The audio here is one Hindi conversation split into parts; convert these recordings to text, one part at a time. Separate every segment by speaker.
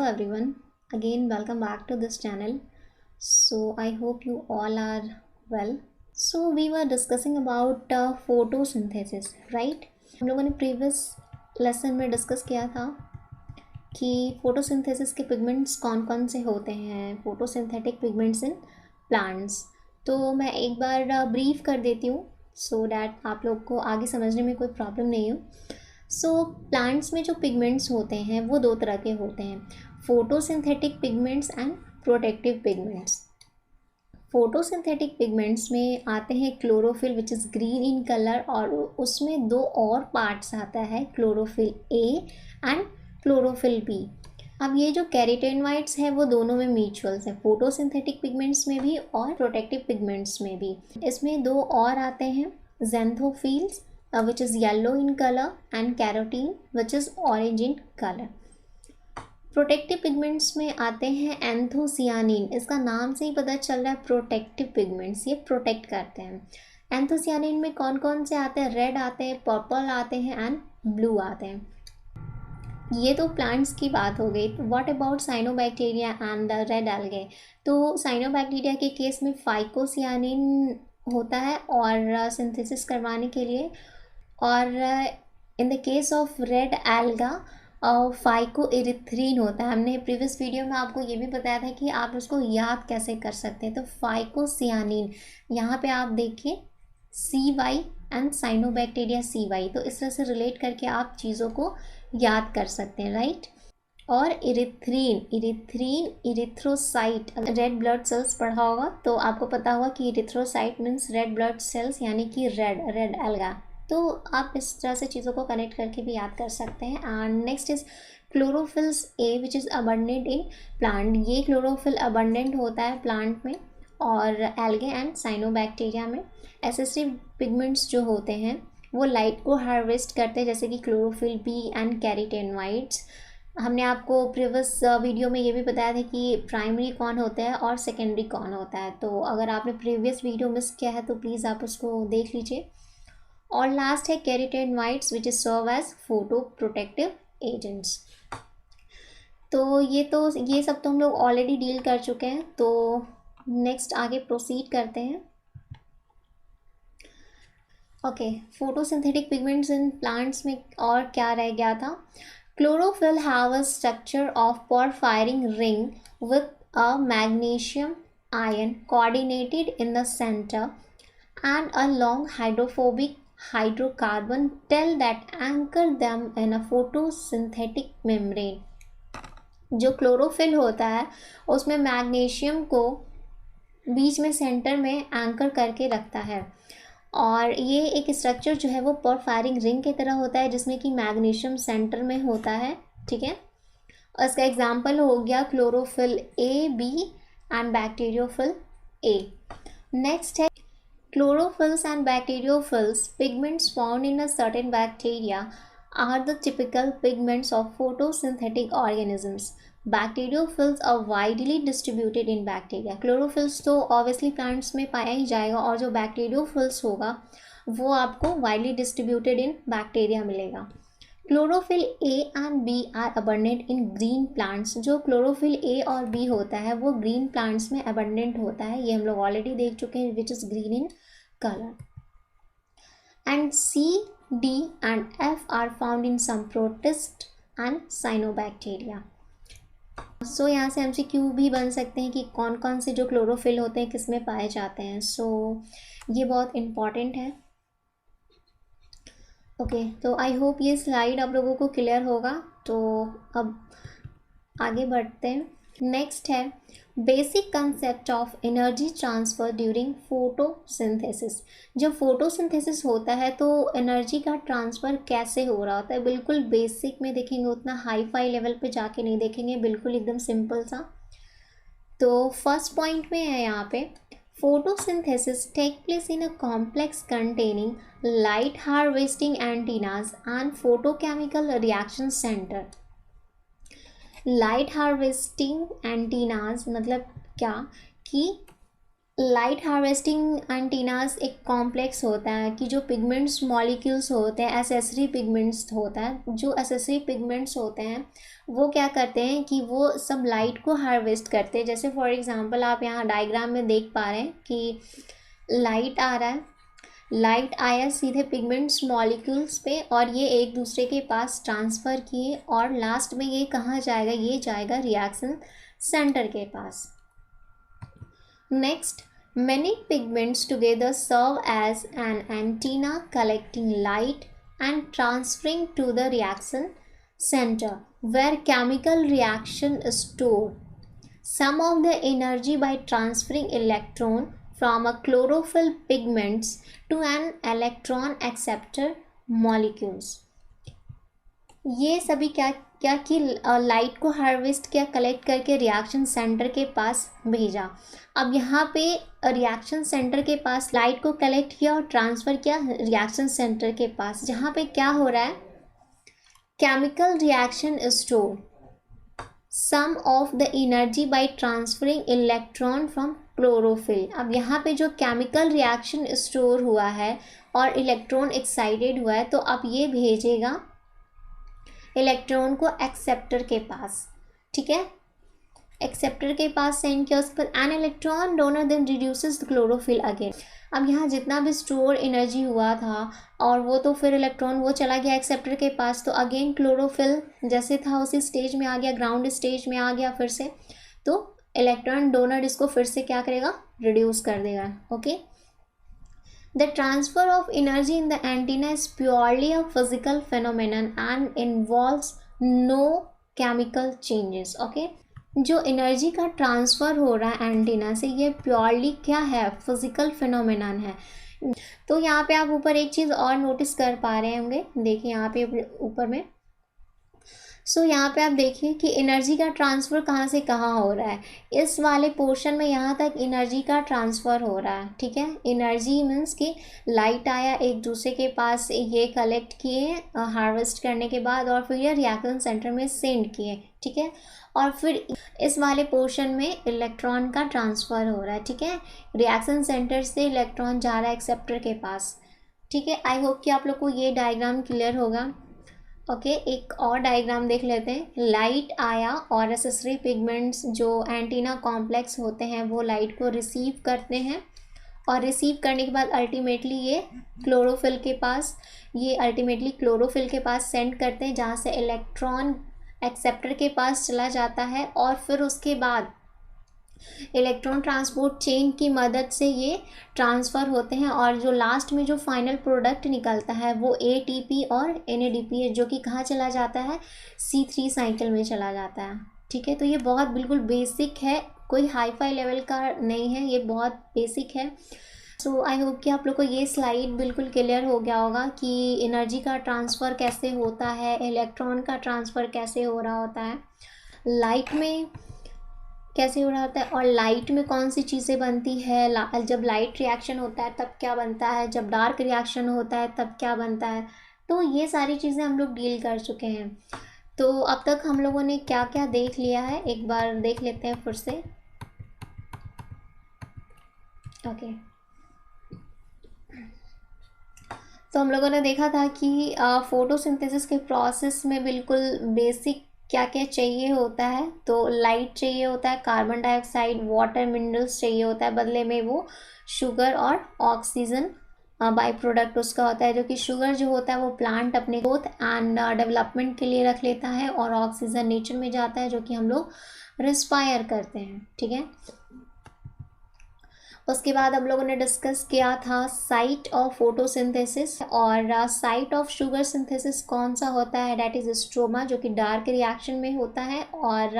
Speaker 1: everyone, again welcome back to this channel. So I hope you all are well. So we were discussing about photosynthesis, right? हम लोगों ने प्रीवियस लेसन में डिस्कस किया था कि फोटोसिंथेसिस के पिगमेंट्स कौन कौन से होते हैं, फोटोसिंथेटिक पिगमेंट्स इन प्लांट्स। तो मैं एक बार ब्रीफ कर देती हूँ सो डैट आप लोग को आगे समझने में कोई प्रॉब्लम नहीं हो। प्लांट्स में जो पिगमेंट्स होते हैं वो दो तरह के होते हैं, photosynthetic pigments and protective pigments. Photosynthetic pigments में आते हैं chlorophyll which is green in colour, और उसमें दो और पार्ट्स आता है, chlorophyll A and chlorophyll B. अब ये जो कैरोटेनॉइड्स है वो दोनों में म्यूचुअल्स हैं, फोटोसिंथेटिक पिगमेंट्स में भी और प्रोटेक्टिव पिगमेंट्स में भी। इसमें दो और आते हैं, ज़ैंथोफिल्स which is yellow in color and carotene which is orange in color। Protective pigments में आते हैं एंथोसियानिन, इसका नाम से ही पता चल रहा है प्रोटेक्टिव पिगमेंट्स, ये प्रोटेक्ट करते हैं। एंथोसियानिन में कौन कौन से आते हैं, रेड आते हैं, पर्पल आते हैं एंड ब्लू आते हैं। ये तो प्लांट्स की बात हो गई। What about cyanobacteria and the red algae? तो साइनोबैक्टीरिया के केस में फाइकोसियानिन होता है और सिंथेसिस करवाने के लिए, और in the case of red alga phycoerythrin होता है। हमने प्रीवियस वीडियो में आपको ये भी बताया था कि आप उसको याद कैसे कर सकते हैं। तो फाइकोसियानिन, यहाँ पे आप देखिए CY एंड साइनोबैक्टीरिया CY, तो इस तरह से रिलेट करके आप चीज़ों को याद कर सकते हैं, राइट। और इरिथ्रीन इरिथ्रोसाइट, रेड ब्लड सेल्स पढ़ा होगा तो आपको पता होगा कि erythrocyte means red blood cells, यानी कि रेड एल्गा। तो आप इस तरह से चीज़ों को कनेक्ट करके भी याद कर सकते हैं। And next is chlorophylls A which is abundant in plant. ये क्लोरोफिल अबंडेंट होता है प्लांट में और एल्गे एंड साइनोबैक्टीरिया में। एसेसिव पिगमेंट्स जो होते हैं वो लाइट को हार्वेस्ट करते हैं, जैसे कि क्लोरोफिल बी एंड कैरोटेनॉइड्स। हमने आपको प्रीवियस वीडियो में ये भी बताया था कि प्राइमरी कौन होता है और सेकेंडरी कौन होता है। तो अगर आपने प्रीवियस वीडियो मिस किया है तो प्लीज़ आप उसको देख लीजिए। और लास्ट है carotenoids which is serve as photo protective agents. तो ये सब तो हम लोग ऑलरेडी डील कर चुके हैं। तो नेक्स्ट आगे प्रोसीड करते हैं। Okay, photosynthetic pigments in plants में और क्या रह गया था? Chlorophyll have a structure of porphyrin ring with a magnesium ion coordinated in the centre and a long hydrophobic hydrocarbon tail that anchor them in a photosynthetic membrane। जो क्लोरोफिल होता है उसमें मैग्नीशियम को बीच में सेंटर में एंकर करके रखता है, और ये एक स्ट्रक्चर जो है वो पोरफायरिंग रिंग की तरह होता है जिसमें कि मैग्नीशियम सेंटर में होता है, ठीक है। इसका एग्जाम्पल हो गया chlorophyll A B and bacteriophyll A. Next है Chlorophyll and bacteriophils, pigments found in a certain bacteria, are the typical pigments of photosynthetic organisms. Bacteriophils are widely distributed in bacteria. Chlorophylls तो obviously plants में पाया ही जाएगा, और जो bacteriophils होगा वो आपको widely distributed in bacteria मिलेगा। Chlorophyll A and B are abundant in green plants। जो chlorophyll A और B होता है वो green plants में abundant होता है, ये हम लोग ऑलरेडी देख चुके हैं, which is green in color। And C, D and F are found in some protist and cyanobacteria। सो यहाँ से MCQ भी बन सकते हैं कि कौन कौन से जो क्लोरोफिल होते हैं किस में पाए जाते हैं। सो ये बहुत इम्पॉर्टेंट है। ओके, तो आई होप ये स्लाइड आप लोगों को क्लियर होगा। तो अब आगे बढ़ते हैं। नेक्स्ट है basic concept of energy transfer during photosynthesis. जब फोटोसिंथेसिस होता है तो एनर्जी का ट्रांसफ़र कैसे हो रहा होता है, बिल्कुल बेसिक में देखेंगे, उतना हाई फाई लेवल पे जाके नहीं देखेंगे, बिल्कुल एकदम सिंपल सा। तो फर्स्ट पॉइंट में है यहाँ पे, photosynthesis take place in a complex containing light harvesting antennas and photochemical reaction center। Light harvesting antennas मतलब क्या कि लाइट हार्वेस्टिंग एंटीनास एक कॉम्प्लेक्स होता है कि जो पिगमेंट्स मॉलिक्यूल्स होते हैं, एसेसरी पिगमेंट्स होता है, जो एसेसरी पिगमेंट्स होते हैं वो क्या करते हैं कि वो सब लाइट को हार्वेस्ट करते हैं। जैसे फॉर एग्जांपल आप यहाँ डायग्राम में देख पा रहे हैं कि लाइट आ रहा है, लाइट आया सीधे पिगमेंट्स मॉलिक्यूल्स पे और ये एक दूसरे के पास ट्रांसफ़र किए और लास्ट में ये कहाँ जाएगा, ये जाएगा रिएक्शन सेंटर के पास। Next, many pigments together serve as an antenna collecting light and transferring to the reaction center where chemical reaction is stored. Some of the energy by transferring electron from a chlorophyll pigments to an electron acceptor molecules. ये सभी क्या क्या कि लाइट को हार्वेस्ट किया, कलेक्ट करके रिएक्शन सेंटर के पास भेजा। अब यहाँ पे रिएक्शन सेंटर के पास लाइट को कलेक्ट किया और ट्रांसफ़र किया रिएक्शन सेंटर के पास, जहाँ पे क्या हो रहा है, chemical reaction store some of the energy by transferring electron from chlorophyll. अब यहाँ पे जो केमिकल रिएक्शन स्टोर हुआ है और इलेक्ट्रॉन एक्साइटेड हुआ है, तो अब ये भेजेगा इलेक्ट्रॉन को एक्सेप्टर के पास, ठीक है, एक्सेप्टर के पास सेंड किया। उसके बाद an electron donor then reduces the chlorophyll again. अब यहाँ जितना भी स्टोर एनर्जी हुआ था और वो तो फिर इलेक्ट्रॉन वो चला गया एक्सेप्टर के पास, तो अगेन क्लोरोफिल जैसे था उसी स्टेज में आ गया, ग्राउंड स्टेज में आ गया फिर से, तो इलेक्ट्रॉन डोनर इसको फिर से क्या करेगा, रिड्यूस कर देगा। Okay, The transfer of energy in the antenna is purely a physical phenomenon and involves no chemical changes. Okay, जो एनर्जी का ट्रांसफ़र हो रहा है एंटीना से, ये प्योरली क्या है, फिजिकल फिनोमेनन है। तो यहाँ पे आप ऊपर एक चीज़ और नोटिस कर पा रहे होंगे, देखिए यहाँ पे ऊपर में, यहाँ पे आप देखिए कि एनर्जी का ट्रांसफ़र कहाँ से कहाँ हो रहा है। इस वाले पोर्शन में यहाँ तक एनर्जी का ट्रांसफ़र हो रहा है, ठीक है। एनर्जी मीन्स कि लाइट आया एक दूसरे के पास, ये कलेक्ट किए हार्वेस्ट करने के बाद और फिर ये रिएक्शन सेंटर में सेंड किए, ठीक है। और फिर इस वाले पोर्शन में इलेक्ट्रॉन का ट्रांसफ़र हो रहा है, ठीक है। रिएक्शन सेंटर से इलेक्ट्रॉन जा रहा है एक्सेप्टर के पास, ठीक है। आई होप कि आप लोग को ये डायग्राम क्लियर होगा। ओके, एक और डायग्राम देख लेते हैं। लाइट आया और एसेसरी पिगमेंट्स जो एंटीना कॉम्प्लेक्स होते हैं वो लाइट को रिसीव करते हैं और रिसीव करने के बाद अल्टीमेटली ये क्लोरोफिल के पास, सेंड करते हैं, जहाँ से इलेक्ट्रॉन एक्सेप्टर के पास चला जाता है और फिर उसके बाद इलेक्ट्रॉन ट्रांसपोर्ट चेन की मदद से ये ट्रांसफ़र होते हैं और जो लास्ट में जो फाइनल प्रोडक्ट निकलता है वो ATP और NADP है, जो कि कहाँ चला जाता है, C3 साइकिल में चला जाता है, ठीक है। तो ये बहुत बिल्कुल बेसिक है, कोई हाई फाई लेवल का नहीं है, ये बहुत बेसिक है। सो आई होप कि आप लोग को ये स्लाइड बिल्कुल क्लियर हो गया होगा कि एनर्जी का ट्रांसफ़र कैसे होता है, इलेक्ट्रॉन का ट्रांसफ़र कैसे हो रहा होता है, लाइट में कैसे हो रहा होता है और लाइट में कौन सी चीज़ें बनती है, जब लाइट रिएक्शन होता है तब क्या बनता है, जब डार्क रिएक्शन होता है तब क्या बनता है। तो ये सारी चीज़ें हम लोग डील कर चुके हैं। तो अब तक हम लोगों ने क्या क्या देख लिया है, एक बार देख लेते हैं फिर से। ओके, तो हम लोगों ने देखा था कि फोटोसिंथेसिस के प्रोसेस में बिल्कुल बेसिक क्या क्या चाहिए होता है। तो लाइट चाहिए होता है, कार्बन डाइऑक्साइड, वाटर, मिनरल्स चाहिए होता है, बदले में वो शुगर और ऑक्सीजन बाई प्रोडक्ट उसका होता है, जो कि शुगर जो होता है वो प्लांट अपने ग्रोथ एंड डेवलपमेंट के लिए रख लेता है और ऑक्सीजन नेचर में जाता है, जो कि हम लोग रिस्पायर करते हैं, ठीक है। उसके बाद हम लोगों ने डिस्कस किया था साइट ऑफ फोटोसिंथेसिस, और साइट ऑफ शुगर सिंथेसिस कौन सा होता है, डैट इज़ स्ट्रोमा, जो कि डार्क रिएक्शन में होता है, और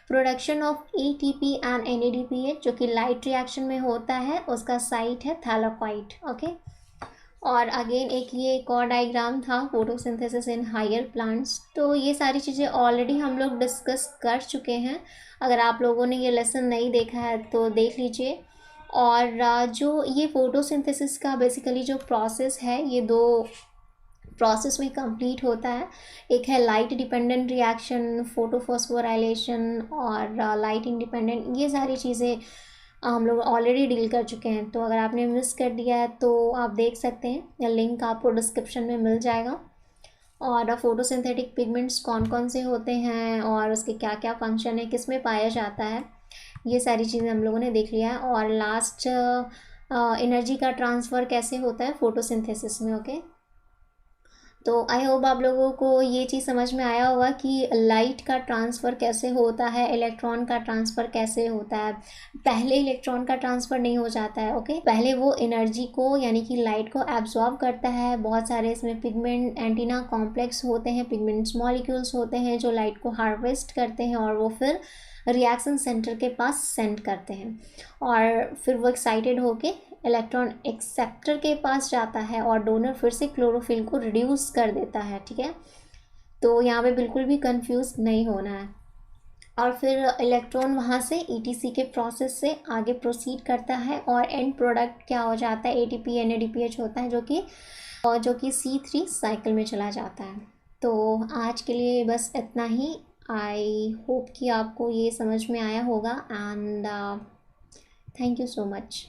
Speaker 1: production of ATP and NADPH जो कि लाइट रिएक्शन में होता है, उसका साइट है थैलाकोइड। ओके, और अगेन एक और डायग्राम था फोटोसिंथेसिस इन हायर प्लांट्स। तो ये सारी चीज़ें ऑलरेडी हम लोग डिस्कस कर चुके हैं, अगर आप लोगों ने ये लेसन नहीं देखा है तो देख लीजिए। और जो ये फोटोसिंथेसिस का बेसिकली जो प्रोसेस है, ये दो प्रोसेस में कंप्लीट होता है। एक है लाइट डिपेंडेंट रिएक्शन, फोटोफॉस्फोराइलेशन, और लाइट इंडिपेंडेंट, ये सारी चीज़ें हम लोग ऑलरेडी डील कर चुके हैं। तो अगर आपने मिस कर दिया है तो आप देख सकते हैं, लिंक आपको डिस्क्रिप्शन में मिल जाएगा। और फोटोसिंथेटिक पिगमेंट्स कौन कौन से होते हैं और उसके क्या क्या फंक्शन है, किस में पाया जाता है, ये सारी चीज़ें हम लोगों ने देख लिया है। और लास्ट एनर्जी का ट्रांसफ़र कैसे होता है फोटोसिंथेसिस में। ओके, तो आई होप आप लोगों को ये चीज़ समझ में आया होगा कि लाइट का ट्रांसफ़र कैसे होता है, इलेक्ट्रॉन का ट्रांसफ़र कैसे होता है। पहले इलेक्ट्रॉन का ट्रांसफ़र नहीं हो जाता है, ओके। पहले वो एनर्जी को यानी कि लाइट को एब्जॉर्ब करता है। बहुत सारे इसमें पिगमेंट एंटीना कॉम्प्लेक्स होते हैं, पिगमेंट्स मॉलिक्यूल्स होते हैं जो लाइट को हार्वेस्ट करते हैं और वो फिर रिएक्शन सेंटर के पास सेंड करते हैं। और फिर वो एक्साइटेड होके इलेक्ट्रॉन एक्सेप्टर के पास जाता है और डोनर फिर से क्लोरोफिल को रिड्यूस कर देता है, ठीक है। तो यहाँ पे बिल्कुल भी कंफ्यूज नहीं होना है। और फिर इलेक्ट्रॉन वहाँ से ईटीसी के प्रोसेस से आगे प्रोसीड करता है और एंड प्रोडक्ट क्या हो जाता है, एटीपी एनएडीपीएच होता है, जो कि C3 साइकिल में चला जाता है। तो आज के लिए बस इतना ही। आई होप कि आपको ये समझ में आया होगा and thank you so much.